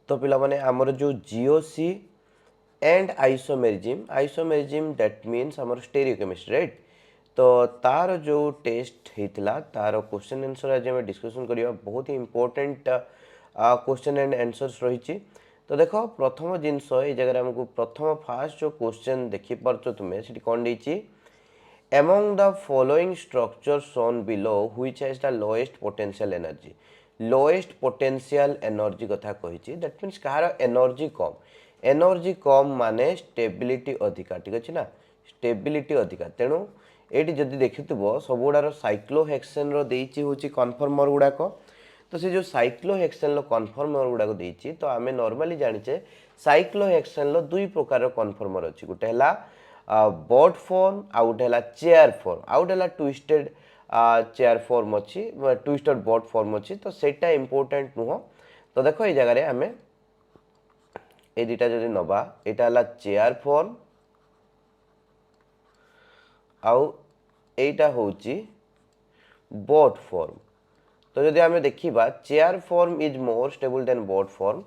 तो पिला माने हमर जो GOC and isomerism that means हमर स्टेरियोकेमिस्ट्री राइट। तो तार जो टेस्ट होता तार क्वेश्चन आंसर आज हम डिस्कसन करिया बहुत ही इंपोर्टेंट क्वेश्चन एंड आंसर्स रही। तो देख प्रथम जिनस ये जगह हमको प्रथम फास्ट जो क्वेश्चन देखि पारछ तुमे सेठी कोन देछि among the following structures shown below which has the lowest potential energy कथा कही दैट मीन्स कहार एनर्जी कम माने स्टेबिलिटी अधिका ठीक अच्छे ना स्टेबिलिटी अधिका तेणु ये जदि देखुव सब गुड़ार साइक्लोहेक्सेन रोचे कन्फर्मर गुड़ाक तो से जो साइक्लोहेक्सेन कन्फर्मर गुड़ाक देती तो आम नॉर्मली जाचे साइक्लोहेक्सेन दुई प्रकार कन्फर्मर अच्छी गोटे है बॉट फॉर्म आउ गोटे है चेयर फॉर्म आउ गोटे है ट्विस्टेड चेयर फॉर्म अच्छी ट्विस्टेड बॉट फॉर्म अच्छी तो सेटा इंपोर्टेंट नुह। तो देख ये जगह आम ये दुटा जदि नवा यहाँ है चेयर फॉर्म आउ एटा होची बॉट फॉर्म। तो जदि आम देखा chair form is more stable than boat form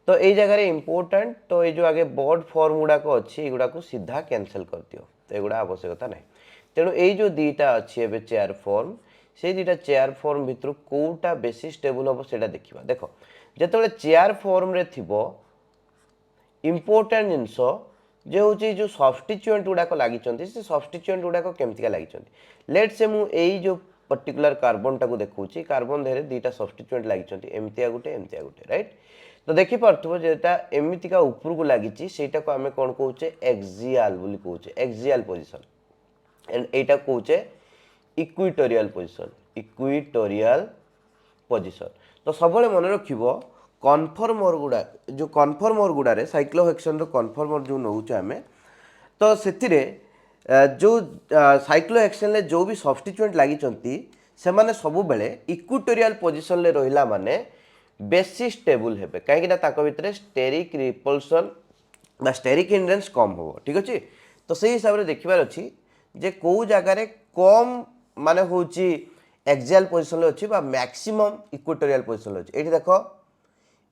तो ये जगह इंपोर्टेंट तो ये जो आगे बॉड फॉर्म गुड़ाक अच्छी गुड़ा को सीधा कैंसल कर दियो तो युवा आवश्यकता ना तेणु ये जो दीटा अच्छी चेयर फॉर्म से दीटा चेयर फॉर्म भितर कोटा बेसी स्टेबल हम से देखा देख जो चेयर फॉर्म रे थिबो इंपोर्टेंट जिनस जो हूँ जो सब्स्टिट्यूएंट गुड़ाक लगी से सब्स्टिट्यूएंट गुड़ाक केमतिका लगी लेट से मुझे जो पर्टिकुलर कार्बन टाक देखा कार्बन देहरे दुईटा सब्स्टिट्यूएंट लगी एमतिया गोटे राइट। तो देखिपो जेटा एमतिका ऊपर को लगी सेटा को आम कौन कहे एक्सियल बोली कहे एक्सियल पोजिशन एंड एटा कहे इक्विटोरियल पोजिशन। तो सब मन रख कन्फर्मर गुड़ा जो कन्फर्मर गुड़े साइक्लोहेक्सेन कन्फर्मर जो नौचे आम तो से जो साइक्लोहेक्सेन जो भी सब्स्टिट्यूएंट लगी से माने सब बेले इक्विटोरियल पोजिशन ले रहिला माने बेसी स्टेबल हेबे कहीं भितर स्टेरिक रिपल्सन बा स्टेरिक हिंड्रेंस कम हो ठीक अच्छे। तो से हिसाब से देखिबार अच्छी जे कौ जगार कम माने होची एक्सियल पोजिशन अच्छी बा मैक्सिमम इक्विटोरियल पोजिशन अच्छी ये देख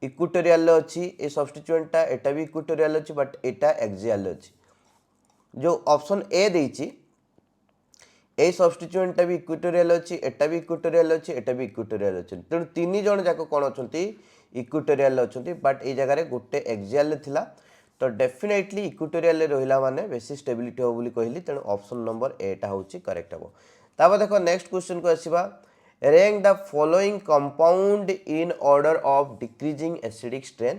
इक्विटोरियल अच्छी ए सब्स्टिट्यूएंटा एटा भी इक्विटोरियल अच्छी बट एटा एक्सियल अच्छी जो ऑप्शन ए देची ए सब्स्टिट्यूएंटा भी इक्विटोरियल अच्छी एटा भी इक्विटोरियल अच्छी एटा भी इक्विटोरियल अच्छी तेणु तीन जन जाक कौन अच्छा इक्विटोरियल अच्छा बट ये जगह गोटे एक्सियल थिला तो डेफिनेटली इक्विटोरियल रहिला माने बेसी स्टेबिलिटी हो बोली कहली तेणु ऑप्शन नंबर एटा होची करेक्ट हो। तापर देखो नेक्स्ट क्वेश्चन को आसीबा rank the following compound in order of decreasing acidic strength.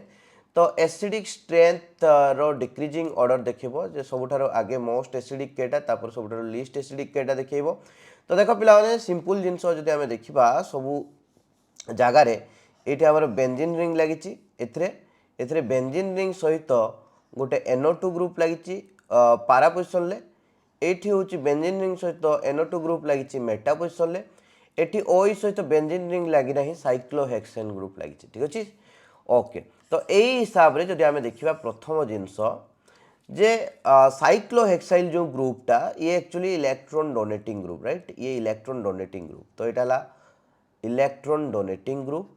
तो एसिडिक स्ट्रेंथ रो डिक्रीजिंग ऑर्डर देखिबो जे सबुठारो आगे मोस्ट एसिडिक केटा तापर सबुठारो लीस्ट एसिडिक केटा देखिबो। तो देखो पिला माने सिंपल जिंस जदि आमे देखिबा सबु जगार ये आमर बेंजीन रिंग लगी एथिरे बेंजीन रिंग सहित गोटे NO2 ग्रुप लगी पारा पोजिशन ले एठी होची बेंजीन रिंग सहित NO2 ग्रुप लगी मेटा पोजिशन ले एठी OH सहित बेंजीन रिंग लगी ना साइक्लोहेक्सेन ग्रुप लगी ठीक अच्छे ओके। तो यही हिसाब से जदि आम देखा प्रथम जिनस जे साइक्लोहेक्साइल जो ग्रुपटा ये actually electron donating group right ये इलेक्ट्रॉन डोनेटिंग ग्रुप तो यहाँ इलेक्ट्रॉन डोनेटिंग ग्रुप।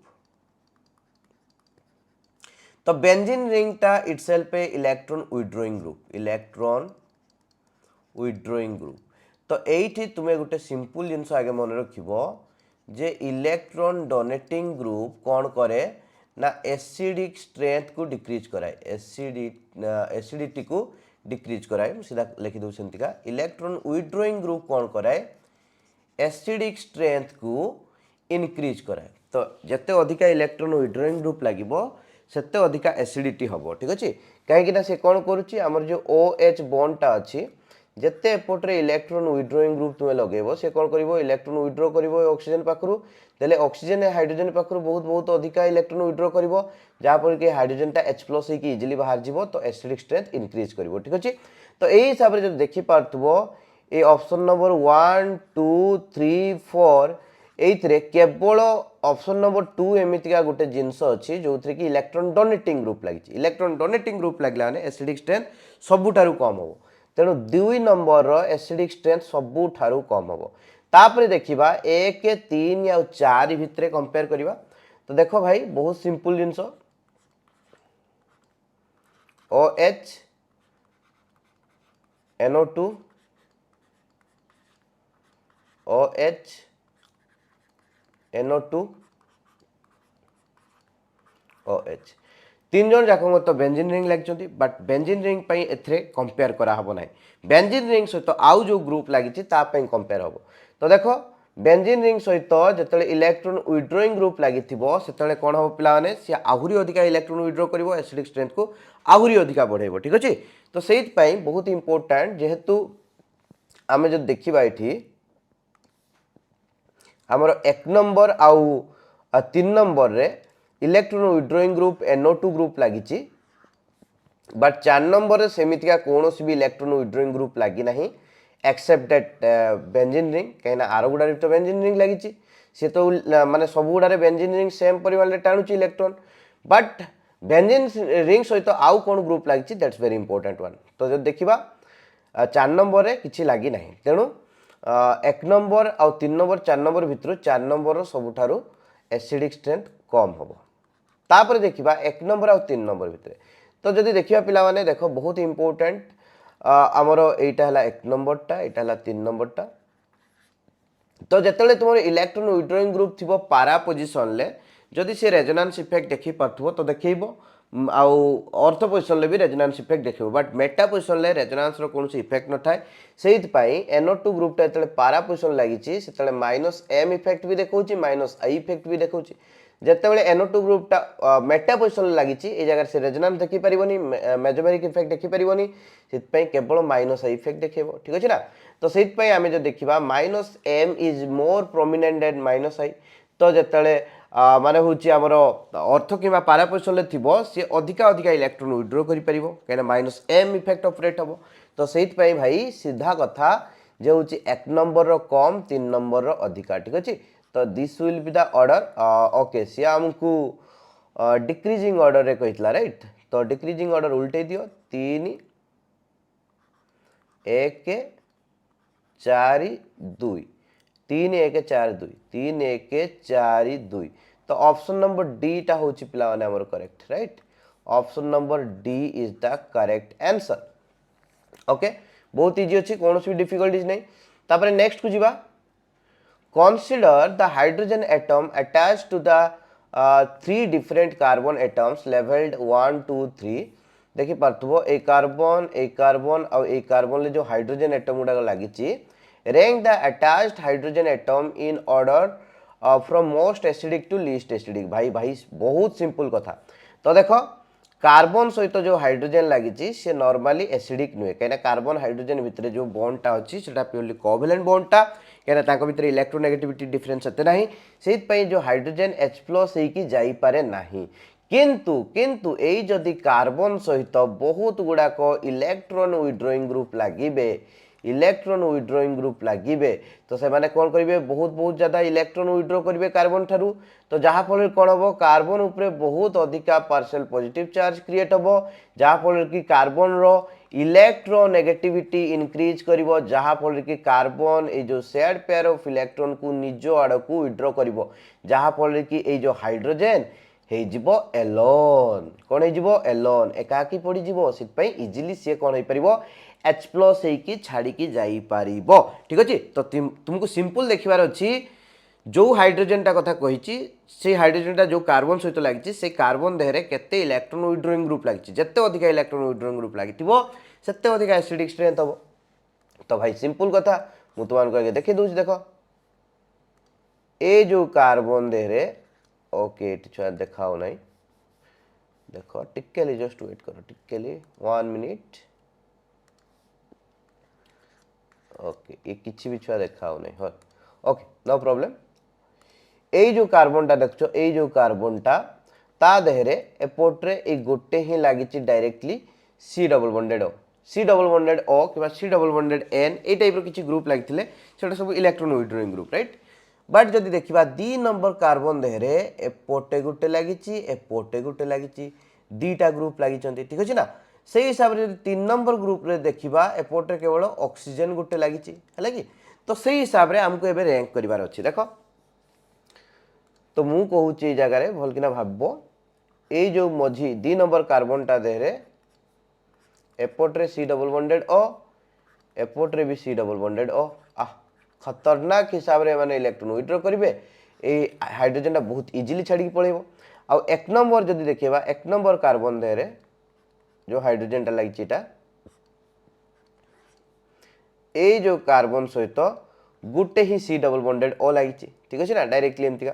तो बेंजीन रिंगटा इटसेल्फ ए इलेक्ट्रॉन विथड्रॉइंग ग्रुप तो ये तुम्हें गोटे सिंपल जिनस आगे मन रख जे इलेक्ट्रॉन डोनेटिंग ग्रुप कौन करे ना एसिडिक स्ट्रेंथ को डिक्रीज कराए एसिडिटी को डिक्रीज कराए सीधा लिखी दूँ सेमतिका इलेक्ट्रॉन विथड्रॉइंग ग्रुप कौन कराए एसिडिक स्ट्रेंथ को इनक्रीज कराए। तो जिते अधिका इलेक्ट्रॉन विथड्रॉइंग ग्रुप लगे सेते अधिका एसिडिटी हम ठीक अच्छे कहीं से कौन करुच्ची आमर जो OH बॉन्डटा अच्छी जिते एपटे इलेक्ट्रॉन विथड्रॉइंग ग्रुप तुम्हें लगेब से कौन कर इलेक्ट्रॉन विथड्रॉ कर ऑक्सीजन पाखु तेले ऑक्सीजन हाइड्रोजन पाखु बहुत बहुत अधिका इलेक्ट्रॉन विथड्रॉ कर जहाँपर कि हाइड्रोजनटा H+ इजिली बाहर जीव तो एसिडिक स्ट्रेंथ इनक्रीज कर ठीक अच्छे। तो यही हिसाब से जो देखिपो ये ऑप्शन नंबर 1 2 3 4 ये केवल ऑप्शन नंबर 2 एमतिका गोटे जिनस अच्छी जो थी कि इलेक्ट्रॉन डोनेटिंग ग्रुप लगी इलेक्ट्रॉन डोनेटिंग ग्रुप लगे मैंने एसिडिक स्ट्रेंथ सबुठारु कम हो तेणु 2 नंबर एसिडिक स्ट्रेंथ सबुठारु कम हम। तापर देखा 1 3 आ 4 भितर कंपेयर करवा तो देख भाई बहुत सिंपल जिनस OH NO2 OH NO2 OH तीन जन जाक तो बेंजीन रिंग लगी बट बेंजीन रिंग ए कंपेयर कराहब ना बेंजीन रिंग सहित आउ जो ग्रुप लगी कंपेयर हम तो देख बेंजीन रिंग सहित जो इलेक्ट्रॉन विड्रोइंग ग्रुप लगी से कौन हम पे सी आहरी अधिका इलेक्ट्रॉन विड्रो कर एसिडिक स्ट्रेंथ को आहरी अधिका बढ़ेब ठीक अच्छे तो से बहुत इंपोर्टेंट जेहेतु आम जो देखा ये आमर 1 नंबर आउ 3 नंबर रे electron withdrawing group NO2 group लगी बट 4 नंबर रे सेमितिका कौन भी इलेक्ट्रॉन विड्रोइंग ग्रुप लगी ना एक्सेप्ट दैट बेंजीन रिंग कहीं आर गुड़ा तो बेंजीन रिंग लगी सी तो माने सब गुड़ा बेंजीन रिंग सेम परिमाण में टाणुची इलेक्ट्रॉन बट बेंजीन रिंग सहित आउ कौन ग्रुप लगी दैट्स वेरी इंपोर्टेंट वन तो जो देखा 4 नंबर रे किछि लगी ना तेणु 1 नंबर आउ 3 नंबर 4 नंबर भितर 4 नंबर सबुठारु एसिडिक स्ट्रेंथ कम हम तापर देखा 1 नंबर आउ 3 नंबर भितर तो जदि देखा पिला माने देखो बहुत इंपोर्टेंट आमर एटा है 1 नंबरटा एटा है 3 नंबरटा तो जिते तुम इलेक्ट्रॉन विड्रोइंग ग्रुप थी पारा पोजिशन ले जदि से रेजोनेंस इफेक्ट देखी पार्थो तो देखो आउ अर्थ पोजिशन भी रेजोनेंस इफेक्ट देखो बट मेटा पोजिशन ले रेजोनेंस रो कौन इफेक्ट न थाए से NO2 ग्रुपटा जो पारा पोजिशन लगी से -M इफेक्ट भी देखा -I इफेक्ट भी देखा जितेबाला NO2 ग्रुपटा मेटा पोजिशन लगी ये जगह से रेजोनेंस देखिपर मेजोमेरिक इफेक्ट देखिपर से केवल -I इफेक्ट देखेब ठीक अच्छे ना तो से आम जो देखा -M is more prominent than -I तो जिते माने हूँ आमर अर्थ कि पारा पोजिशन थी सी अधिका अधिका इलेक्ट्रॉन विड्रो कर कहीं -M इफेक्ट ऑपरेट हम तो से भाई सीधा कथा जे हूँ 1 नंबर रो कम 3 नंबर रो अधिका ठीक अच्छे तो this will be the order okay सी आमको डिक्रीजिंग ऑर्डर रे कहितला राइट तो डिक्रीजिंग ऑर्डर उल्टे दियो 3 1 4 2 3 1 4 2 3 1 4 2 तो ऑप्शन नंबर डी टा होची पिला माने हमर correct right option number D is the correct answer okay बहुत इजी अच्छी कौन भी डिफिकल्टीज नहीं तापर नेक्स्ट को जीवा consider the hydrogen atom attached to the 3 different carbon atoms leveled 1 2 3 देखि पार्थबो ए कार्बन और ए कार्बन ले जो हाइड्रोजन एटम गुडा लगी rank the attached hydrogen atom in order from most acidic to least acidic भाई भाई बहुत सिंपल कथा तो देखो कार्बन सहित जो हाइड्रोजन लगी सी नॉर्मली एसिडिक नुहे कहीं कार्बन हाइड्रोजन भितर जो बॉन्डटा अच्छी से प्योरली कोवैलेंट बॉन्डटा कहीं भितर इलेक्ट्रोनेगेटिविटी डिफरेंस एते नहीं से जो हाइड्रोजन H+ होइकी जाई पारे नहीं किंतु एई जदि कार्बन सहित बहुत गुड़ाक इलेक्ट्रॉन विड्रोइंग ग्रुप लगे तो से माने कौन करेंगे बहुत ज्यादा इलेक्ट्रॉन विड्रो करेंगे कार्बन ठारू तो जहाँफल कौन हम कार्बन उपरे बहुत अधिका पार्शियल पॉजिटिव चार्ज क्रिएट हम जहाँफल कि कार्बन रो इलेक्ट्रोनेगेटिविटी इंक्रीज करिवो जहाँफल कि कार्बन ये जो शेयर्ड पेयर ऑफ इलेक्ट्रॉन को निज आड़ को विड्रो करिवो जहाँफल कि ये जो हाइड्रोजन हो एलोन कौन हो एलोन एकाकी पड़ जाए इजिली सी कौन हो पार H+ होइकी छाड़ी जाई पारिबो ठीक अच्छे तो तुमको सिंपल देखिबार अच्छी जो हाइड्रोजन टा कथा कही से हाइड्रोजन टा जो कार्बन सहित लगी से कार्बन देहरे केते इलेक्ट्रॉन विड्रोइंग ग्रुप लगी जिते अधिका इलेक्ट्रॉन विड्रोइंग ग्रुप लगी सेते अधिका एसिडिक स्ट्रेंथ हम तो भाई सिंपल कथा मु तुमको आगे देखि दूची देखो ए जो कार्बन देहरे ओके छुआ देखाओ नहीं देखो टिकेली जस्ट वेट करो टिकेली 1 मिनिट ओके ये किसी भी छुआ देखाओ नहीं हो ओके नो प्रॉब्लम ए जो कार्बन टा देखो ए जो कार्बन टा ता देहरे एपोर्ट्रे ए गोटे ही लगी directly C double bonded O C double bonded O कि C डबल बॉन्डेड N ए टाइप किसी ग्रुप लगी से सब electron withdrawing group right but जदि देखा 2 नंबर कार्बन देहरे एपोटे गुटे लगी एपोटे गुटे लगी दीटा ग्रुप लगी ठीक अच्छे ना से हिसाब से 3 नंबर ग्रुप रे देखा एपोटे केवल ऑक्सीजन गुटे लगी है कि तो से हिसाब से आमको एबे रैंक करिवार अछि देखो तो मु कहूची जगह भल किना भाबो ए जो मझी 2 नंबर कार्बन टा देहरे एपोर्ट्रे सी डबल बॉन्डेड ओ एपोर्ट्रे भी सी डबल बॉन्डेड ओ खतरनाक हिसाब रे माने इलेक्ट्रॉन विथड्रॉ करेंगे ये हाइड्रोजन बहुत इजिली छाड़ी पड़ेब आ एक नंबर जदि देखा एक नंबर कार्बन देहरे जो हाइड्रोजन टा लगी ये जो कार्बन सहित गोटे ही सी डबल बॉन्डेड ओ लगी ठीक अच्छे ना डायरेक्टली एमतीका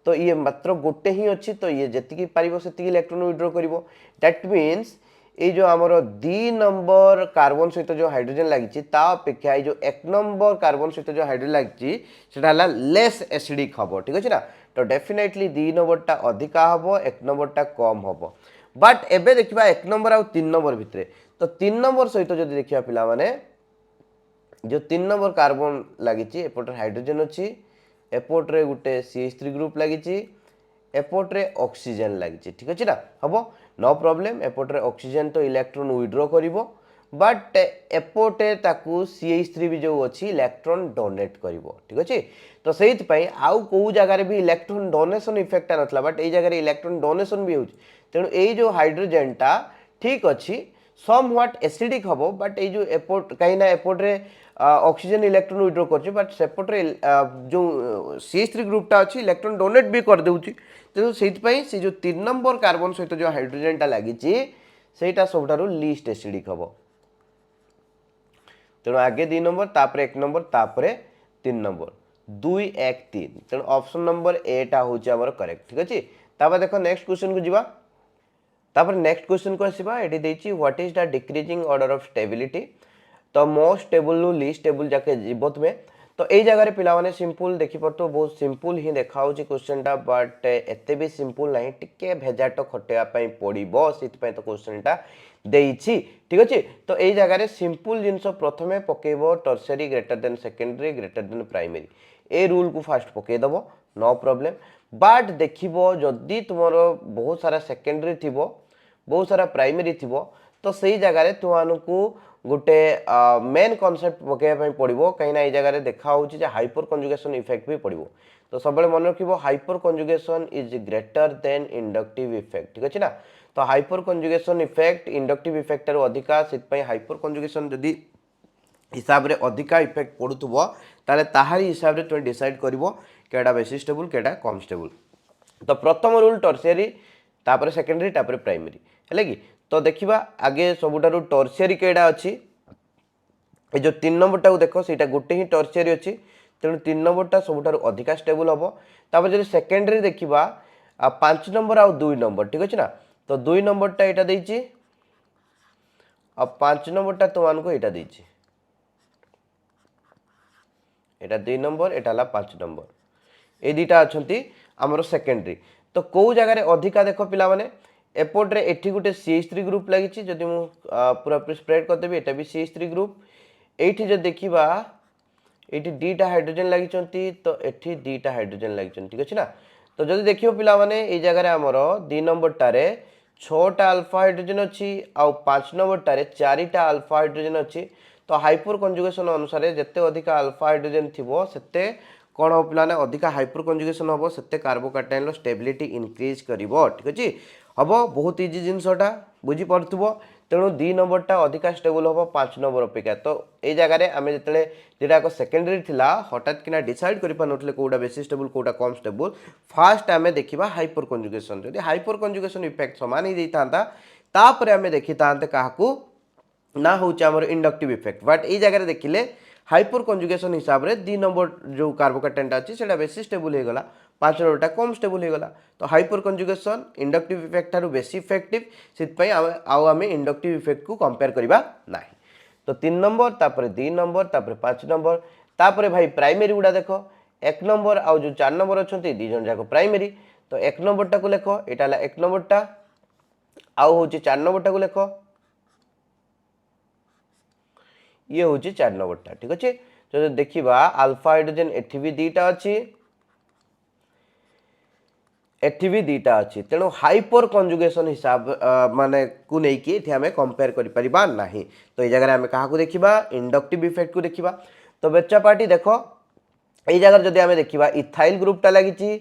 तो ये मात्र गोटे ही अच्छी तो ये जी पार से इलेक्ट्रॉन विथड्रॉ कर दैट मीन्स ये जो आमर 2 नंबर कार्बन सहित जो हाइड्रोजन लगी अपेक्षा ये जो 1 नंबर कार्बन सहित जो हाइड्रोजन लगी लेस एसिडिक हम ठीक अच्छे ना तो डेफिनेटली 2 नंबरटा अधिका हम 1 नंबरटा कम हम बट एबे देखा 1 नंबर आ 3 नंबर भितर तो 3 नंबर सहित जो देखा पिला माने जो 3 नंबर कार्बन लगी एपटे हाइड्रोजन अच्छी एपटे गोटे CH3 ग्रुप लगी एपटे ऑक्सीजन लगी ठीक अच्छे ना हम नो प्रॉब्लम एपटे ऑक्सीजन तो इलेक्ट्रॉन विथड्रॉ करिवो बट एपटे ताकू CH3 भी जो अच्छी इलेक्ट्रॉन डोनेट करिवो ठीक अच्छे तो से आउ कौ जगार भी इलेक्ट्रॉन डोनेशन इफेक्ट नथला बट ये जगह इलेक्ट्रॉन डोनेशन भी होची तेणु ये जो हाइड्रोजन टा ठीक अच्छी सम व्हाट एसिडिक हम बट ये जो एपोर्ट कहीं एपोर्टे ऑक्सीजन इलेक्ट्रॉन विथड्रॉ कर बट सेपटे जो CH3 ग्रुपटा अच्छी इलेक्ट्रॉन डोनेट भी कर देउची तेणु से जो 3 नंबर कार्बन सहित जो हाइड्रोजन टा लगी सेटा सबठारु लीस्ट एसिडिक हम तेणु आगे 2 नंबर तापर 1 नंबर तापर 3 नंबर 2 1 3 तेणु ऑप्शन नंबर ए टा होची हमर करेक्ट ठीक अछि तापर देखो नेक्स्ट क्वेश्चन को जीवा तापर नेक्स्ट क्वेश्चन को आसीबा एटी देछि what is the decreasing order of stability तो मोस्ट स्टेबल नु लीस्ट स्टेबल जाके जीवो तुमे तो यही जगह पिला माने सिंपल देखि पड़तो बहुत सिंपल ही देखाउ क्वेश्चन टा बट एते भी सिंपल नहीं टिके भेजाट खटेया पई पड़िबो सित पई तो क्वेश्चन टा देइछि ठीक अछि तो यही जगह सिंपल जिंस प्रथमे पकेबो tertiary greater than secondary greater than primary ए रूल को फास्ट पके दबो नो प्रॉब्लम बट देखिबो जदी तुमरो बहुत सारा सेकेंडरी थिबो बहुत सारा प्राइमरी थिबो तो सही जगह तुमको गोटे मेन कॉन्सेप्ट पकेबा पड़ो कहीं ये जगह देखा हाइपर कंजुगेशन इफेक्ट भी पड़ो तो सब मन रखिबो hyperconjugation is greater than inductive effect ठीक अच्छे ना तो hyperconjugation effect inductive effect अधिका से हाइपर कंजुगेशन जदि हिसाब रे अधिका इफेक्ट पड़ुथबो ताले ताहारी हिसाब रे तुम डिसाइड करिवो केडा बेसी स्टेबल केडा कम स्टेबल तो प्रथम रूल टर्शियरी तापर सेकेंडरी तापर प्राइमरी है कि तो देखिबा आगे सबुठारु टर्शियरी केडा अछि ए जो 3 नंबरटा को देखो सेटा गोटे ही टर्शियरी अछि तेणु 3 नंबरटा सबुठारु अधिका स्टेबल हबो तापर जदि सेकेंडरी देखिबा 5 नंबर आ 2 नंबर ठीक अछि ना तो 2 नंबरटा एटा देइछि आ 5 नंबरटा तुमान को एटा देइछि एटा 2 number Etah La 5 number A दुटा अछंती हमरो सेकेंडरी तो को जगह रे अधिका देखो पिला माने एपटे एठी गोटे CH3 ग्रुप लगी जदि मु पूरा स्प्रेड कर देबी एटा भी CH3 ग्रुप एठी जो देखिबा एठी दीटा हाइड्रोजन लगी तो एठी दीटा हाइड्रोजन लगी ठीक अछि ना तो जदि देखियो पिला माने ए जगह रे हमरो 2 नंबर टारे 6टा अल्फा हाइड्रोजन अछि आ 5 नंबर टारे 4टा अल्फा हाइड्रोजन अछि तो हाइपर कंजुगेशन अनुसार जते अधिका अल्फा हाइड्रोजन थिबो सेते कौन हम पिलाने अधिका हाइपर कंजुगेशन हम सेते कार्बोकैटायन रो स्टेबिलिटी इंक्रीज करिवो ठीक अछि हम बहुत इजी जिनसटा बुझी पड़थबो तेणु 2 नंबरटा अधिका स्टेबल हम 5 नंबर अपेक्षा तो ये जगह आम जिते दुटा सेकेंडरी थिला हठात किना डिसाइड करि पानथले कोडा बेसी स्टेबल कोडा कम स्टेबल फास्ट आम देखिबा हाइपर कंजुगेशन जदि हाइपर कंजुगेशन इफेक्ट समान ही देइतांता तापरे आम देखितांते काहाकू ना होउछ हमर इंडक्टिव इफेक्ट बट ये जगह देखिले हाइपर कंजुगेशन हिसाब रे 2 नंबर जो कार्बोकैटायन अछि सेटा बेसी स्टेबल हे गला 5 नंबरटा कम स्टेबल हो गला तो hyper conjugation inductive effect Tharu बेसी इफेक्टिव सित आउ आम इंडक्टिव इफेक्ट को कंपेयर करबा नाही तो 3 नंबर तापर 2 नंबर तापर 5 नंबर तापर भाई प्राइमरी गुडा देखो 1 नंबर आउ जो 4 नंबर अछंती दी जन जाको प्राइमरी तो 1 नंबरटा को लेखो एटा ला 1 नंबरटा आउ होची 4 नंबरटा को लेखो ये होची 4 नंबरटा ठीक अछि तो देखिबा अल्फा हाइड्रोजन एठी भी दीटा अछि एठी भी दीटा अच्छी तेणु हाइपर कंजुगेशन हिसाब माने को लेकिन एठी आमे कंपेयर करि परिबा नाही तो ये जगह आमे काहा को देखिबा इंडक्टिव इफेक्ट को देखिबा तो बच्चा पार्टी देखो ये जगह जदि आमे देखिबा इथाइल ग्रुपटा लागिची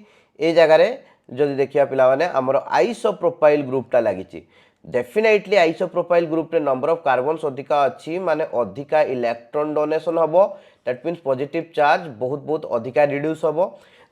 ए जगह रे जदि देखिबा पिला माने हमर आइसोप्रोपाइल ग्रुपटा लागिची डेफिनेटली आइसोप्रोपाइल ग्रुप रे नंबर ऑफ कार्बन्स अधिका अच्छी माने अधिका इलेक्ट्रॉन डोनेशन हबो दैट मीन्स पॉजिटिव चार्ज बहुत बहुत अधिका रिड्यूस हबो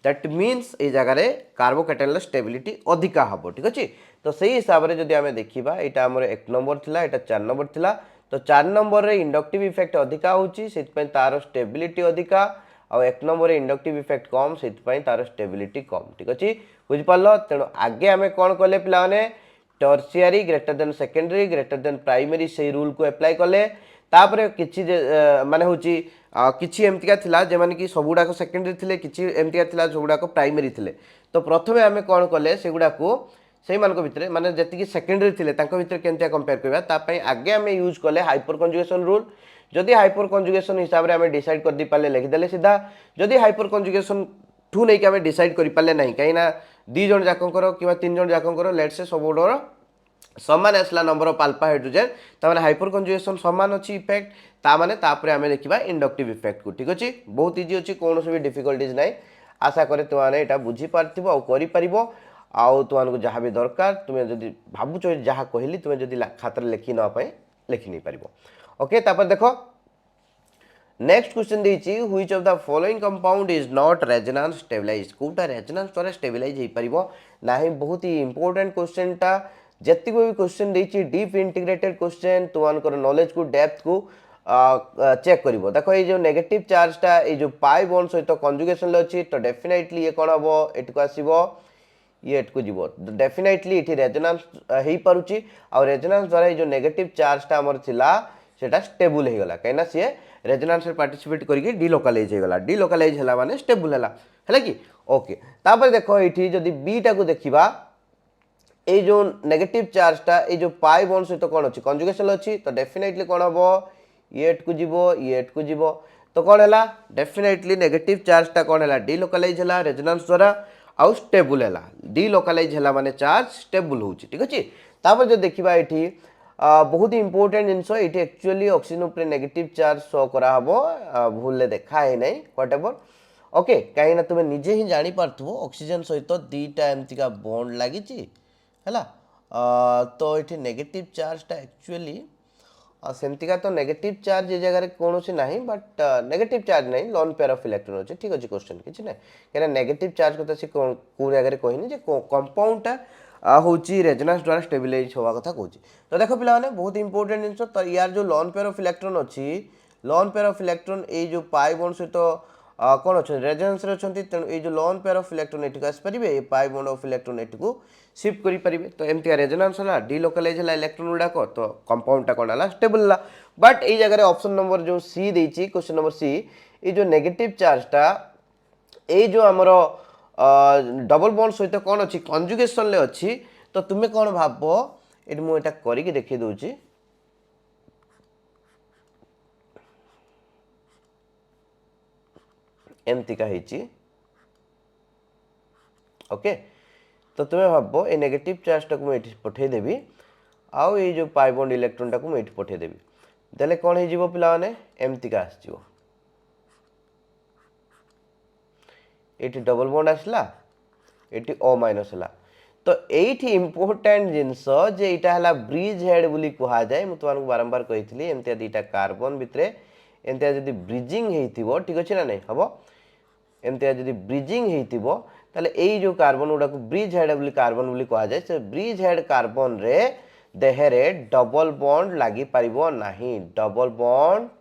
दैट मीन्स ए जगह कार्बोकैटायन स्टेबिलिटी अधिका हबो ठीक अछि तो सही हिसाब रे जदि हमें देखिबा एटा हमर 1 नंबर थिला एटा 4 नंबर थिला तो 4 नंबर रे इंडक्टिव इफेक्ट अधिका होची सेत पय तार स्टेबिलिटी अधिका आ 1 नंबर रे इंडक्टिव इफेक्ट कम सेत पय तार स्टेबिलिटी कम ठीक अछि बुझ पालो तेनो आगे हमें कोन कले पिला माने tertiary greater than secondary greater than primary से रूल को अप्लाई कले तापरे किछि माने होची किछि एमतिका थिला जे माने कि सबुडा को सेकेंडरी थिले किछि एमतिका थिला सबुडा को प्राइमरी थिले तो प्रथमे हमें कोन कले सेगुडा को सेही मानको भितरे माने जति कि सेकेंडरी थिले तांको भितरे केनतिया कंपेयर करबा ता पय आगे हमें यूज कले हाइपर कंजुगेशन रूल जदि हाइपर कंजुगेशन हिसाब रे हमें डिसाइड कर दी पाले लिख देले सीधा जदि हाइपर कंजुगेशन ठू नहीं कि हमें डिसाइड कर पाले नहीं कहीं ना 2 जन जाकंकर कि 3 जन जाकंकर लेट्स से सबुडर समान आसला नंबर ऑफ अल्फा हाइड्रोजन तामाने हाइपर कंजुगेशन समान अछि इफेक्ट तामाने तापरे हमें देखिबा इंडक्टिव इफेक्ट को ठीक अछि बहुत इजी अछि कोनोसे भी डिफिकल्टीज नाही आशा करे तुमाने एटा बुझी पारथिबो आ करि परिबो आउ तुमानको जहाँ भी दरकार तुमे जदि भाबुचो जहाँ कहली तुमे जदि खातार लिखि न पाए लिखि नहीं पारिबो ओके तापर देखो नेक्स्ट क्वेश्चन देछि which of the following compound is not resonance stabilise कोटा रेजोनेंस द्वारा स्टेबलाइज हे परिबो नाही बहुत ही इंपोर्टेंट क्वेश्चन टा जति भी क्वेश्चन देछि डीप इंटीग्रेटेड क्वेश्चन तुमानकर नॉलेज को डेप्थ को चेक करिवो देखो ये जो नेगेटिव चार्ज टा ये जो पाई बॉन्ड सहित कंजुगेशन ले अछि तो डेफिनेटली ये कोन हबो एटको आसीबो ये एटको जीवो डेफिनेटली एठी रेजोनेंस हेई पारुची आ रेजोनेंस द्वारा ये जो नेगेटिव चार्ज टा हमर थिला सेटा स्टेबल हे गला कैना से रेजोनेंस रे पार्टिसिपेट करके डिलोकलाइज हे गला डिलोकलाइज हला माने स्टेबल हला कि ओके तापर देखो एठी जदी बी टा को देखिबा ए जो नेगेटिव चार्ज टा ए जो पाई बॉन्ड सहित कोन अछि कंजुगेशन अछि तो डेफिनेटली कोन हबो ये एट को जीवो तो कोन हला डेफिनेटली नेगेटिव चार्ज टा कोन हला डिलोकलाइज हला रेजोनेंस द्वारा आउ स्टेबल हला डिलोकलाइज हला माने चार्ज स्टेबल होउची ठीक अछि तापर जो देखिबा एठी बहुत ही इंपोर्टेंट जिंस एठी एक्चुअली ऑक्सीजन ऊपर नेगेटिव चार्ज शो करा हबो भूल ले देखा है नै व्हाटएवर ओके काहे ना तुमे निजे ही जानि पारथबो ऑक्सीजन सहित दीटा एमतिका बॉन्ड लागिची हला तो एठी नेगेटिव चार्ज टा एक्चुअली सेमतिका तो नेगेटिव चार्ज ये जगह कौन सी नहीं बट नेगेटिव चार्ज नहीं लोन पेयर ऑफ इलेक्ट्रॉन अच्छे ठीक अच्छे क्वेश्चन किसी ना कहीं नेगेटिव चार्ज को कौ जगह कहनी कंपाउंडटा हूँ रेजोनेंस द्वारा स्टेबिलाइज होवा कथा कहूँ तो देख पे बहुत इंपोर्टेंट जिन तो यार जो लोन पेयर ऑफ इलेक्ट्रॉन अच्छी लोन पेयर ऑफ इलेक्ट्रॉन ये जो पाई बॉन्ड सहित कौन अच्छा रेजोनेंस रे तेणु ये जो लोन पेयर ऑफ इलेक्ट्रॉन एटी आसपारे ये पाई बॉन्ड ऑफ इलेक्ट्रॉन एटी को शिफ्ट करें तो एमती रेजोनेंस है डिलोकलाइज है इलेक्ट्रॉन गुड़ाक तो कंपाउंडटा कौन है स्टेबल है बट ये जगह ऑप्शन नंबर जो सी देती क्वेश्चन नंबर सी ये जो नेगेटिव चार्जटा ये जो आमर डबल बॉन्ड सहित कौन अच्छी कंजुगेशन अच्छी तो तुम्हें कौन भाव ये मुझे करके देखी दूची एमतिका ओके तो तुम्हें भाव ये नेगेटिव चार्जटा को मुझे पठेदेवी आउ ये जो पाई बॉन्ड इलेक्ट्रॉनटा को मुझे पठेदेवी देले कौन हो पिला माने एमतिका आसजिवो एटी डबल बॉन्ड आसला एटी ओ माइनस हला तो एठी इंपोर्टेंट जिनस जे इटा हला ब्रिज हेड बोली कहा जाए मु तुमको बारंबार कहितली एमतिया दीटा कार्बन भितरे एमतिया जदी ब्रिजिंग हेतिबो ठीक अछि ना नै हबो एमतिया जदी ब्रिजिंग हेतिबो ताले एई जो कार्बन गुडा को ब्रिज हेड बोली कार्बन बोली कहा जाए से ब्रिज हेड कार्बन रे देहरे डबल बॉन्ड लागी परिबो नाही double bond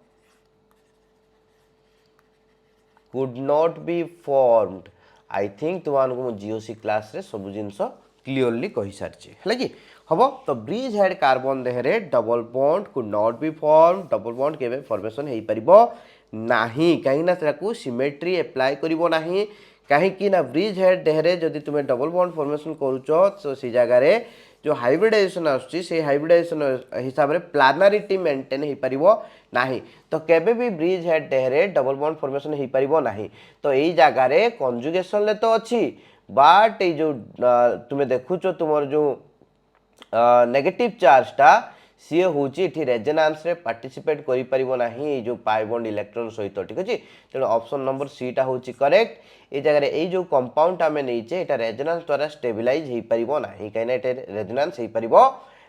could not be formed I think तुमको जीओसी क्लास रे सब जिनस क्लीयरली कहि सारछि हला कि हबो तो ब्रिज हेड कार्बन देहरे double bond could not be form double bond केबे फॉर्मेशन हेई परिबो नाही काहे ना ताकू सिमेट्री अप्लाई करिवो नाही काहे कि ना ब्रिज हेड देहरे जदि तुमे डबल बॉन्ड फॉर्मेशन करूचो तो सी जगह रे जो हाइब्रिडाइजेशन आछी से हाइब्रिडाइजेशन हिसाब रे प्लानारिटी मेंटेन हे परिबो नाही तो केबे भी ब्रिज हेड देहरे डबल बॉन्ड फॉर्मेशन हे परिबो नाही तो एई जगह रे कंजुगेशन ले तो अछि बट ए जो तुमे देखुचो तुमर जो नेगेटिव चार्जटा सी हूँ ये रेजोनेंस रे पार्टिसिपेट करि परिबो नाही जो पाई बॉन्ड इलेक्ट्रॉन सहित ठीक अछि तेणु ऑप्शन नंबर सी टा हूँ करेक्ट ये जगह ये जो कंपाउंड आमे नहींचे एटा रेजोनेंस द्वारा स्टेबलाइज हे परिबो नाही कहीं एटा रेजोनेंस हे परिबो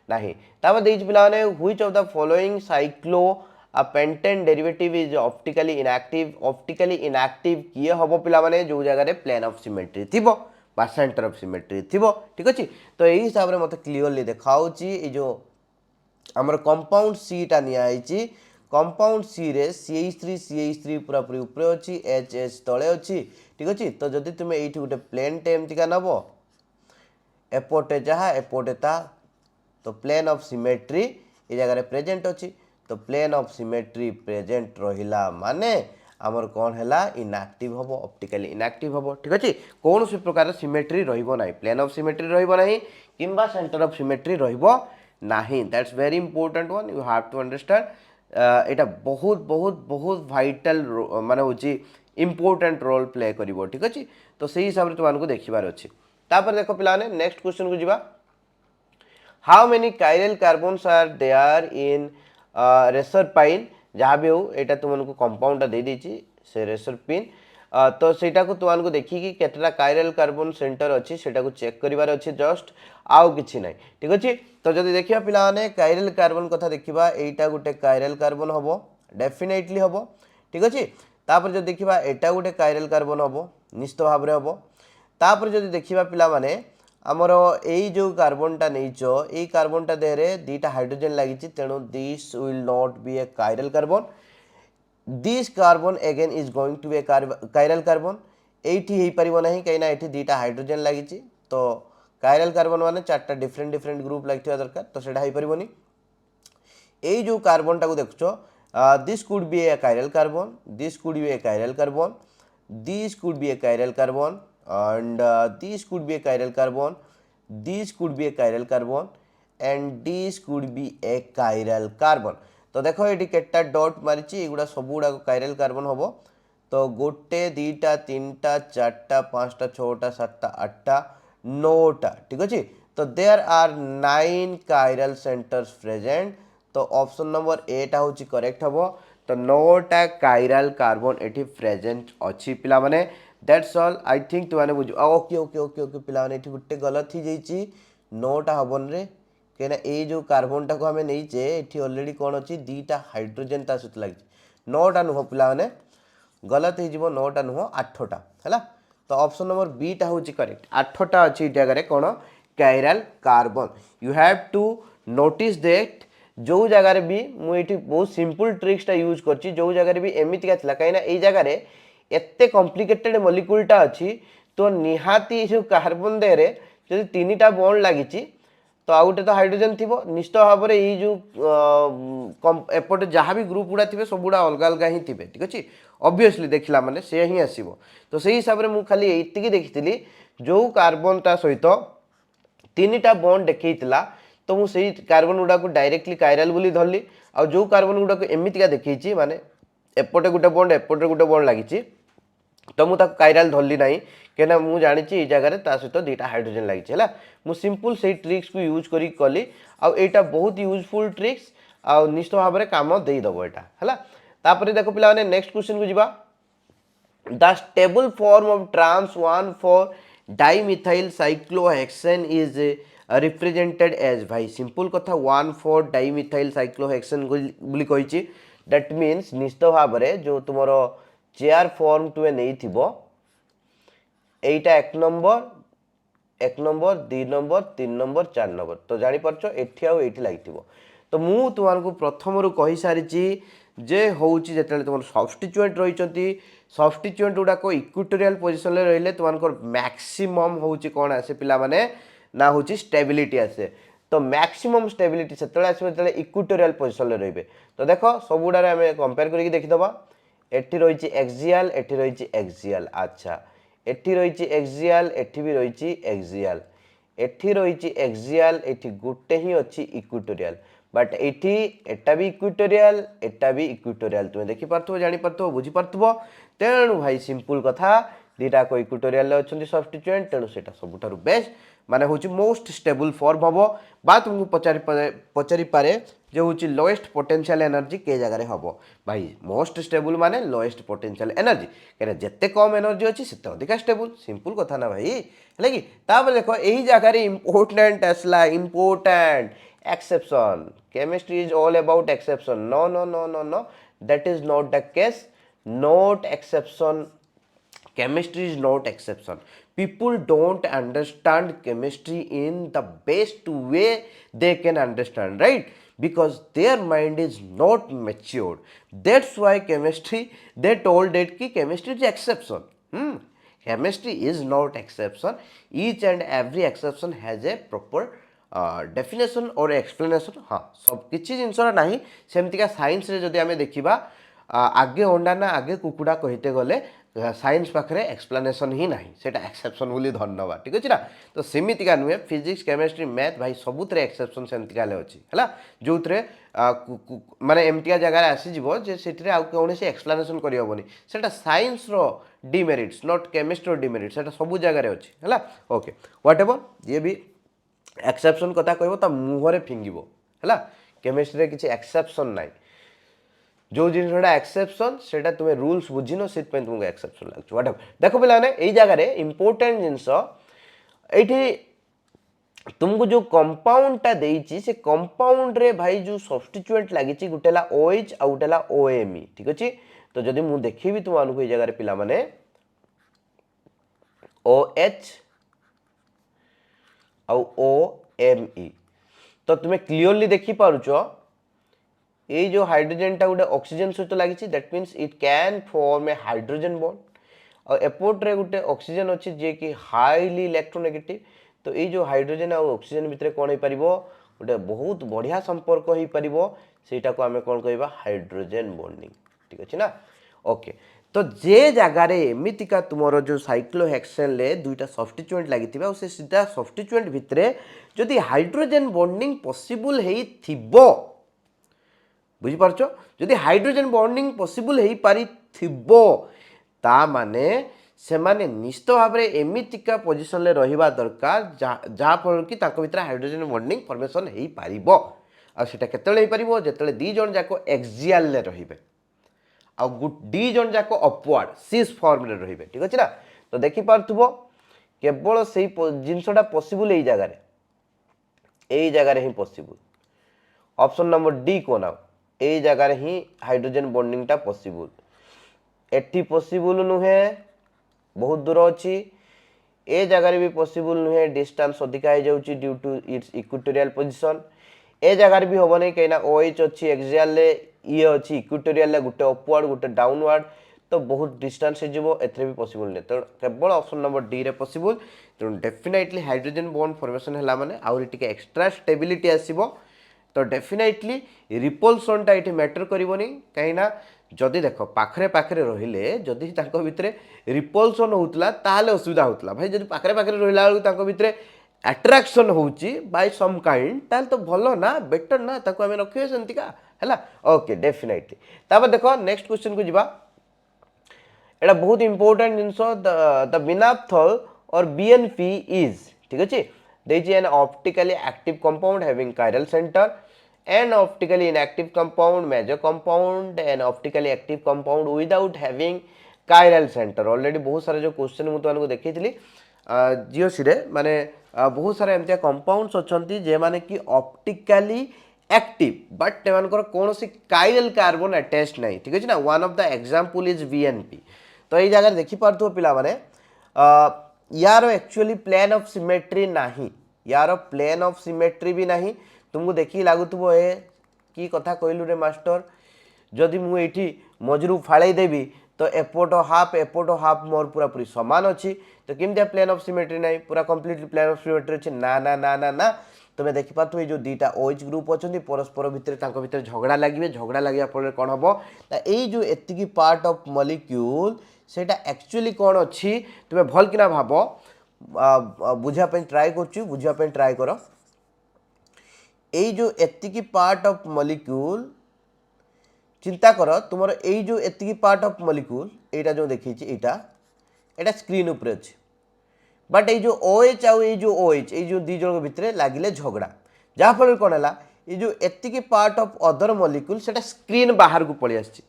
नहीं तापर देइछ पिला माने which of the following cyclo uh pentane derivative is optically inactive किए हबो पिला माने जो जगह रे प्लेन ऑफ सिमेट्री थिबो बा सेंटर ऑफ सिमेट्री थिबो ठीक अछि तो एही हिसाब रे मते क्लियरली देखाउची ए जो हमर कंपाउंड सी टा निया आइची कंपाउंड सी रे CH3 पूरा पूरी ऊपर अछि HH तळे अछि ठीक अछि तो जदि तुमे एठी गुटे प्लेन टे एमति का नबो एपोटे जहा एपोटे ता तो प्लेन ऑफ सिमेट्री ए जगह रे प्रेजेंट अछि तो प्लेन ऑफ सिमेट्री प्रेजेंट रहिला माने आमर कौन हैला इनएक्टिव हबो ऑप्टिकली इनएक्टिव हबो ठीक अछि कोन से प्रकार सिमेट्री रहिबो नाही प्लेन ऑफ सिमेट्री रहिबो नाही किंबा सेंटर ऑफ सिमेट्री रहिबो नाही that's very important one you have to understand एटा बहुत बहुत बहुत वाइटल माने होची इंपोर्टेंट रोल प्ले करिवो ठीक अछि तो सेही हिसाब रे तुमानको देखिबार अछि तापर देखो पिलाने नेक्स्ट क्वेश्चन को जिबा how many chiral carbons are there in reserpine जहाँ भी हो एटा तुमको कंपाउंड दे देछि से रेसरपिन तो सेटा को तुमको देखिकी केतरा कायरल कार्बन सेंटर अच्छी सेटा को चेक करिवार अच्छी जस्ट आउ किछि नै ठीक अछि तो जदि देखिबा पिला माने कायरल कार्बन कथा देखिबा एटा गुटे कायरल कार्बन हबो डेफिनेटली हबो ठीक अछि तापर जदि देखिबा एटा गुटे कायरल कार्बन हबो निश्चित भाव रे हबो तापर जदि देखिबा पिला माने आमर एई जो कार्बनटा नहींचो ये कार्बनटा देहरे दीटा हाइड्रोजन लगी तेणु this will not be a chiral carbon this carbon again is going to be a chiral carbon एठी हे परिबो नाही कहिना एठी दीटा हाइड्रोजन लगी तो कायरल कार्बन माने चारटा डिफरेंट डिफरेंट ग्रुप लागिथिया दरकार तो सेटा हे परिबोनी एई जो कार्बनटा को देखछो this could be a chiral carbon this could be a chiral carbon this could be a chiral carbon and these could be a chiral carbon these could be a chiral carbon and these could be a chiral carbon तो देखो ये केटा dot मारिची एगुडा सब गुडा chiral carbon हबो तो गोटे दीटा तीनटा चारटा पांचटा छटा सातटा आठटा नौटा ठीक अछि तो there are 9 chiral centers present तो ऑप्शन नंबर ए टा होची करेक्ट हबो तो नौटा chiral carbon एठी प्रेजेंट अछि पिला माने दैट्स ऑल आई थिंक तुमने बुझ ओके ओके ओके ओके पिला माने एठी गुटे गलत ही जाईची नोटा हबन रे केना ए जो कार्बनटा को हमें नहींचे एठी ऑलरेडी कोन अछि दीटा हाइड्रोजन ता सहित लागि नोटा नुह पिला माने गलत ही जीवो नोटा नुह आठटा हैला तो ऑप्शन नंबर बी टा होची करेक्ट आठटा अछि जगह रे कोन chiral carbon you have to notice that जो जगह रे भी मु एठी बहुत सिंपल ट्रिक्स टा यूज करची जो जगह रे भी एमिति का थला काइना ए जगह रे एत्ते कॉम्प्लिकेटेड मॉलिक्यूलटा अच्छी तो निहाती जो कार्बन देहरे जदि तीनटा बॉन्ड लागिची तो आ गोटे तो हाइड्रोजन थिबो निश्चित भाव में ये जो एपटे जहाँ भी ग्रुप गुड़ा थे सब गुड़ा अलग अलग ही थे ठीक अच्छे ऑब्वियसली देखला माने से ही आसीबो तो सही हिसाब रे मु खाली एतिकी देखिथिली जो कार्बनटा सहित तीनटा बॉन्ड देखैतिला तो मु सही कार्बन गुड़ा को डायरेक्टली कायरल बोली धरली आ जो कार्बन गुड़ा को एमितिका देखैची माने एपटे गुटे बॉन्ड एपटे गुटे बॉन्ड लागिची तो मुझे कायरल धरली ना कहीं मुझे जानी जगह सहित दुईटा हाइड्रोजन लगी है मुझ सिंपल से ट्रिक्स को यूज करी कली आईटा बहुत यूजफुल ट्रिक्स आ निश्चित भाव में कम देदेव यहाँ है देखो पिला नेक्स्ट क्वेश्चन को जीवा the stable form of trans 1,4 dimethyl cyclohexane is represented as भाई सिंपल कथा 1,4 डाइमिथाइल साइक्लोहेक्सेन बोली कही दैट मीन्स निश्चित भाव में जो तुम चेयर फॉर्म टू नहीं थी एटा 1 नंबर 2 नंबर 3 नंबर 4 नंबर तो जापर एटी आईटी लगी तो मु तुमको प्रथम रू कही सारी जे हूँ जो तुम सब्स्टिट्यूएंट रही सब्स्टिट्यूएंट गुड़ाक इक्विटोरियल पोजिशन रही तुम मैक्सिमम हूँ कौन आसे पिला माने ना हूँ स्टेबिलिटी आसे तो मैक्सिमम स्टेबिलिटी से आसो इक्विटोरियल पोजिशन रे तो देख सब गुड़ा आम कंपेयर करके देखीदबा एटी रही एक्सियल एटी रही एक्सियल अच्छा एटी रही एक्सियल एटी भी रही एक्सियल एटी रही एक्सियल एटी गोटे ही अच्छी इक्विटोरियल बट एटी एटा भी इक्विटोरियल एटा भी इक्विटोरियल तुम देखी पार्थो जानी पार्थो बुझी पार्थो तेणु भाई सिंपल कथा दीटा को इक्विटोरियल अच्छे सब्स्टिट्यूएंट तेणु से सबुठारु बेस्ट माने हूँ मोस्ट स्टेबल फॉर्म हम बा तुमको पचारि पारे जो हूँ लोएस्ट पोटेंशियल एनर्जी के जगह हम भाई मोस्ट स्टेबल माने लोएस्ट पोटेंशियल एनर्जी कहीं जिते कम एनर्जी अच्छी से अधिका स्टेबल सिंपल कथा ना भाई है कि देखो यही जगह इंपोर्टेंट आसला important exception. Chemistry is all about exception. No, no, no, no, no. That is not the case. Not exception. Chemistry is not exception. People don't understand chemistry in the best way they can understand, right? Because their mind is not matured. That's why chemistry, they told it ki chemistry is exception. Chemistry is not exception. Each and every exception has a proper definition or explanation. हाँ सब किसी जिनसर नहीं सेमतिका science रे जदि आमे देखिबा आगे अंडा ना आगे कुकुड़ा कहते गले साइंस पाखे एक्सप्लेनेशन ही ना सेटा एक्सेप्शन बोली धन्यवा ठीक अच्छे ना तो सेमितिका नुहे फिजिक्स केमिस्ट्री मैथ भाई सबुत एक्सेप्शन सेमतिका अच्छी है जो थे माने एमतिया जगह आसीज से कौन एक्सप्लेनेशन करहबनी से science demerits not chemistry demerits से सब जगह अच्छी है ओके व्हाट एवर ये भी एक्सेप्शन कथा कह मुहर फिंगब है केमिस्ट्री किसी एक्सेप्शन ना जो जिनसा एक्सेप्शन से तुम्हें रूल्स बुझिन से तुमको एक्सेप्शन लगे व्हाट एवर देख पे यही जगह इंपोर्टेंट जिनस ये तुमको जो कंपाउंडटा देइछि से कंपाउंड रे भाई जो सब्स्टिट्यूएंट लगी गोटे OH आ गोटे OMe ठीक अच्छे तो जदि मु देखी तुमको ये जगह पिला माने OH आ OMe तो तुम्हें क्लीयरली देखी पारुछ ये जो हाइड्रोजन टा गोटे ऑक्सीजन सहित लगी that means it can form A hydrogen bond और एपोर्ट रे गोटे ऑक्सीजन अच्छी जे कि हाईली इलेक्ट्रोनेगेटिव तो ये जो हाइड्रोजन और ऑक्सीजन भितर कौन हो पार गोटे बहुत बढ़िया संपर्क हो पार सेटा को आम कौन कह हाइड्रोजन बॉन्डिंग ठीक अच्छे ना ओके तो जे जगार एमतीका तुम जो साइक्लोहेक्सेन ले दुईटा सब्स्टिट्यूएंट लगी से सीधा सब्स्टिट्यूएंट भितर जदि हाइड्रोजन बॉन्डिंग पॉसिबल हो बुझिपार जदि हाइड्रोजन बॉन्डिंग पॉसिबल हो पारि ता माने से माने निश्चित भाव में एमतीका पोजिशन में रहा दरकार जहाँफल कि भीतर हाइड्रोजन बॉन्डिंग फॉर्मेशन हो पार आटा केतले जिते दी जन जाक एक्सियल रे दी जन जाक अपवार्ड सिस फॉर्म रे रे ठीक अच्छे ना तो देखिपु केवल से जिनसटा पॉसिबल यही जगह ही पॉसिबल ऑप्शन नंबर डी कौन आ यही जगह ही हाइड्रोजन बॉन्डिंगटा पॉसिबल एटी पॉसिबल नुहे बहुत दूर अच्छी ए जगह भी पॉसिबल नुहे डिस्टेंस अधिका हो जाउची due to its equatorial position ए जगह भी हम नहीं कहीं OH अच्छी एक्सियल ये अच्छी इक्वेटोरियल गोटे अपवार्ड गोटे डाउनवार्ड तो बहुत डिस्टेंस हो भी पॉसिबल नहीं तो केवल ऑप्शन नंबर डी रे पॉसिबल तेणु डेफिनेटली हाइड्रोजन बॉन्ड फॉर्मेशन है माने आउरी टिके एक्स्ट्रा स्टेबिलिटी आसीबो तो डेफिनेटली रिपल्सनटा ये मैटर करनी कहीं जदि देख पाखरे पाखरे रहिले जदि भितर रिपल्सन होता ताले असुविधा होता भाई जब पाखरे पाखरे रहा बेलू भितर अट्राक्शन होची बाय सम काइंड ताल तो भलो ना बेटर ना ताको आमे रखिए सेंतिका हैला ओके डेफिनेटली तापर देखो नेक्स्ट क्वेश्चन को जीवा एटा बहुत इंपोर्टेंट जिंस द बिनाप्थल और BNP इज ठीक अछि देछि an optically active compound having chiral center an optically inactive compound major compound an optically active compound without having chiral center already बहुत सारे जो क्वेश्चन मु तुमको देखैथिली जीओसी रे माने बहुत सारे एमतिया कंपाउंड्स अछंती जे माने कि ऑप्टिकली एक्टिव बट एमानकर कोनोसी कायरल कार्बन अटैच्ड नहीं ठीक अछि ना one of the example is BNP तो ये जगह देखि पारथो पिला माने यार एक्चुअली प्लेन ऑफ सिमेट्री नाही यार प्लेन ऑफ सिमेट्री भी नहीं तुमको देखी लगुव ए कि कथा कहलु रे मास्टर जदि मुझे मझरू फाड़े देवी तो एपट हाफ मोर पूरा पूरी सामान अच्छी तो केमती प्लेन ऑफ सिमेट्री ना पूरा कंप्लीटली प्लेन ऑफ सिमेट्री अच्छी ना ना ना ना ना तुम्हें देखिपु ये जो दुईटा OH ग्रुप अच्छा परस्पर भितर झगड़ा लगे झगड़ा लगे फल कौन हम यही जो एतिकी पार्ट ऑफ मॉलिक्यूल सेटा एक्चुअली कौन अच्छी तुम्हें भल किना भाव बुझापी ट्राए कर ट्राए कर यही जो एतिकी पार्ट ऑफ मॉलिक्यूल चिंता कर तुम यही जो एतिकी पार्ट ऑफ मॉलिक्यूल एटा जो देखी एटा स्क्रीन ऊपर अच्छे बट ये जो OH आउ ये जो OH ये जो दी जन भितर लगिले झगड़ा जहाँफल कौन है ये जो एतिकी पार्ट ऑफ अदर मॉलिक्यूल सेटा स्क्रीन बाहर को पलि आसी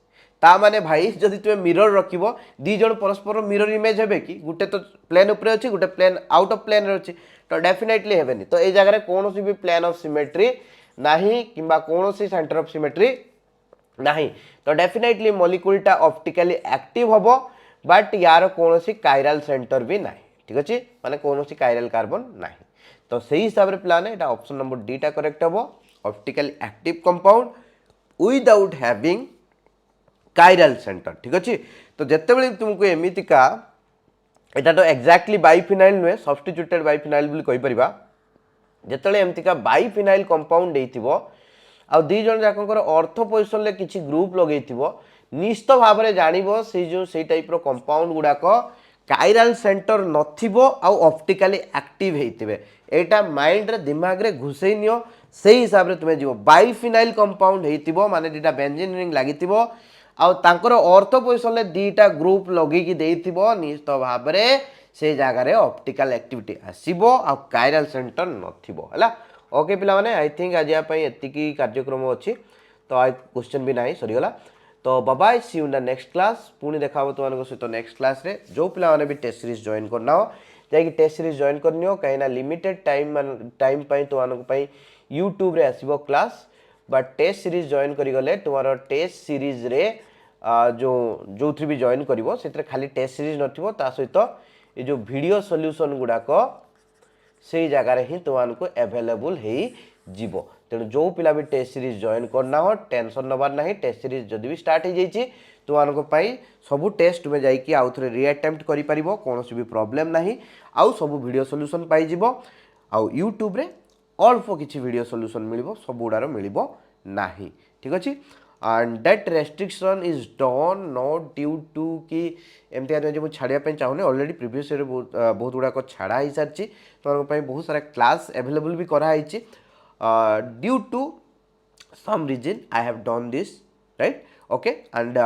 ता माने भाई जदि तुम मिरर रखिबो दी जन परस्पर मिरर इमेज हेबे कि गुटे तो प्लेन ऊपर अच्छे गोटे प्लेन आउट ऑफ प्लेन अच्छे तो डेफिनेटली हेबेनी तो ये जगह कौन भी प्लेन ऑफ सिमेट्री नाही किंबा कोनोसी सेंटर ऑफ सिमेट्री नाही तो डेफिनेटली मॉलिक्यूलटा ऑप्टिकली एक्टिव हबो बट यार कोनोसी कायरल सेंटर भी नाही ठीक अछि माने कोनोसी कायरल कार्बन नाही तो सही हिसाब रे प्लान है एटा ऑप्शन नंबर डी टा करेक्ट हबो optically active compound without having chiral centre ठीक अछि तो जत्ते बेले तुमको एमितिका एटा तो एक्जाक्टली बाइफिनाइल नुहे सब्स्टिट्यूटेड बाइफिनाइल बोली कहि परिबा जेतले एमतिका बाइफिनाइल कंपाउंड देइथिबो आ दी जन जाकंकर ऑर्थो पोजीशन ले किछि ग्रुप लगेइथिबो निश्चित भाव में जानिबो से टाइप रो कंपाउंड गुडाक कायरल सेंटर नथिबो आ ऑप्टिकली एक्टिव हेइथिबे एटा माइंड रे दिमाग रे घुसई नियो सेही हिसाब रे तुमे जीवो बाइफिनाइल कंपाउंड हेइथिबो माने दिटा बेंजीन रिंग लागिथिबो आ तांकर ऑर्थो पोजीशन ले दीटा ग्रुप लगी की देइथिबो निश्चित भाव में से जगह रे ऑप्टिकल एक्टिविटी आसीबो आ कायरल सेंटर नथिबो हला ओके पिला माने आई थिंक आज या पई एतिकी कार्यक्रम अछि तो आ क्वेश्चन भी नाही सरी गला तो bye bye see you in the next class पुणी देखाबो तुमनको सहित नेक्स्ट क्लास रे जो पिला माने भी टेस्ट सीरीज जॉइन करना हो जाई टेस्ट सीरीज जॉइन करनियो कहिना लिमिटेड टाइम पई तुमनको पई YouTube रे आसीबो class but test series join करी गले तुम्हारा टेस्ट सीरीज रे जो थ्री भी जॉइन करिवो सेतरे खाली टेस्ट सीरीज नथिबो ता सहित ये जो वीडियो सॉल्यूशन गुडाको से जगह रे ही तुमको अवेलेबल हे जीवो तेणु जो पिला भी टेस्ट सीरीज जॉइन करना हो टेंशन नबार नहीं टेस्ट सीरीज जदि भी स्टार्ट हो जाइए तुमको सबू टेस्ट तुम्हें जाकि आउ थे रिअटेम्प्ट कर कौन भी प्रॉब्लम नहीं आउ सब वीडियो सॉल्यूशन पाइब आउ यूट्यूब रे अल्प किसी वीडियो सॉल्यूशन मिल सब गुड़ार मिल ना ठीक अच्छे and that restriction is done not due to कि एमती मुझे छाड़ापी चाहूनी ऑलरेडी प्रीवियस ईयर बहुत गुड़ाक छाड़ा हो सारी तुम बहुत सारा क्लास अवेलेबल भी कराई due to some reason I have done this right okay and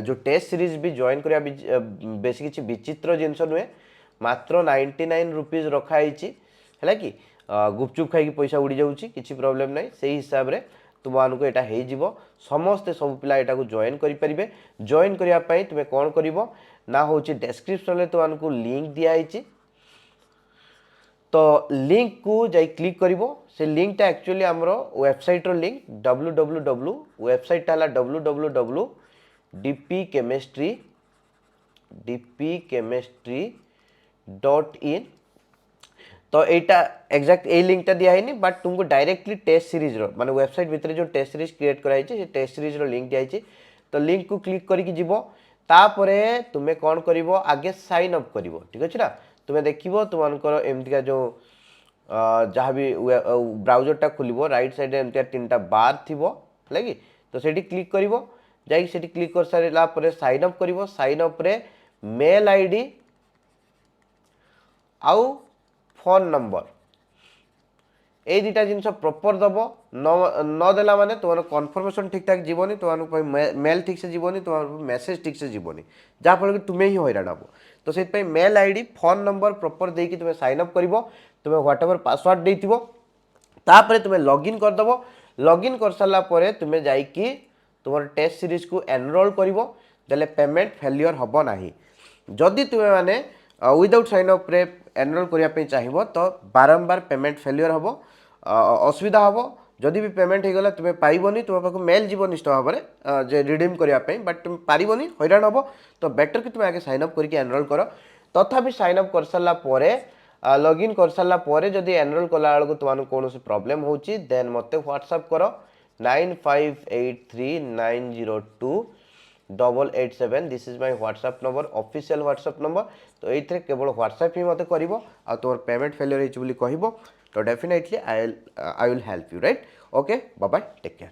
जो टेस्ट सीरीज भी जॉइन करा बेस किसी विचित्र जिनस नुहे मात्र 99 रुपीज रखाई है कि गुपचुप खाई पैसा उड़ी जाऊँगी किसी प्रॉब्लम नहीं से हिसाब से तुमको यहाँ हो समस्ते सब पिला यहाँ जॉइन करेंगे जॉइन करने तुम्हें कौन कर ना हूँ डेस्क्रिप्शन में तुमको लिंक दिखाई तो लिंक को जाई क्लिक करिवो से लिंक टा एक्चुअली हमरो वेबसाइट रो लिंक www वेबसाइट टा www dpchemistry.in तो एटा एग्जैक्ट ए लिंक टा दिया है बट तुमको डायरेक्टली टेस्ट सीरीज रो माने वेबसाइट भीतर जो टेस्ट सीरीज क्रिएट कराई से टेस्ट सीरीज रो लिंक दिया है तो लिंक को क्लिक करके जीवो तापरे तुम्हें कौन करिवो आगे साइन अप करिवो ठीक अछि ना तुम्हें देखिबो तुमनकर एमतिका जो जहाँ भी ब्राउजर टा खोलिबो राइट साइड रे एमतिका तीनटा बार थिबो लगी तो सेठी क्लिक करिवो जाई सेठी क्लिक कर सारिला परे साइन अप करिवो साइन अप रे मेल आईडी आउ फोन नंबर ए दुटा जिनस प्रॉपर दब न देला माने तुम कन्फर्मेशन ठीक ठाक जीवनी तुम मेल ठीक से जीवनी तुम मेसेज ठीक से जीवनी जहाँफल कि तुम्हें ही हैरान हम तो से mail ID phone number proper देकी तुम्हें साइन अप कर तुम्हें व्हाट एवर पासवर्ड देथिबो तापरे तुम्हें लॉगिन करदब लॉगिन कर सारा पर तुम्हें जाइकी तुम टेस्ट सीरीज को एनरोल करिवो देले पेमेंट फेलियर हबो नाही जदि तुम्हें माने विदाउट साइन अप रे एनरोल करने चाहिए तो बारंबार पेमेंट फेलियर हम असुविधा हम जदि भी पेमेंट हो गला तुम्हें पाइबनी तुम पाक मेल जीव निश्चित भाव में जे रिडीम करने बट तुम पारिबनी हैरान हम तो बेटर कि तुम आगे साइन अप करके एनरोल कर तथापि साइन अप कर सारा लॉगिन कर सारा जदि एनरोल कला बेलू तुम कौन प्रॉब्लम होची देन मते व्हाट्सएप कर 9583902887 this is my WhatsApp number official WhatsApp number तो ये केवल व्हाट्सएप ही मत कर तुम पेमेंट फेलियर हो तो definitely I will help you right okay bye bye take care.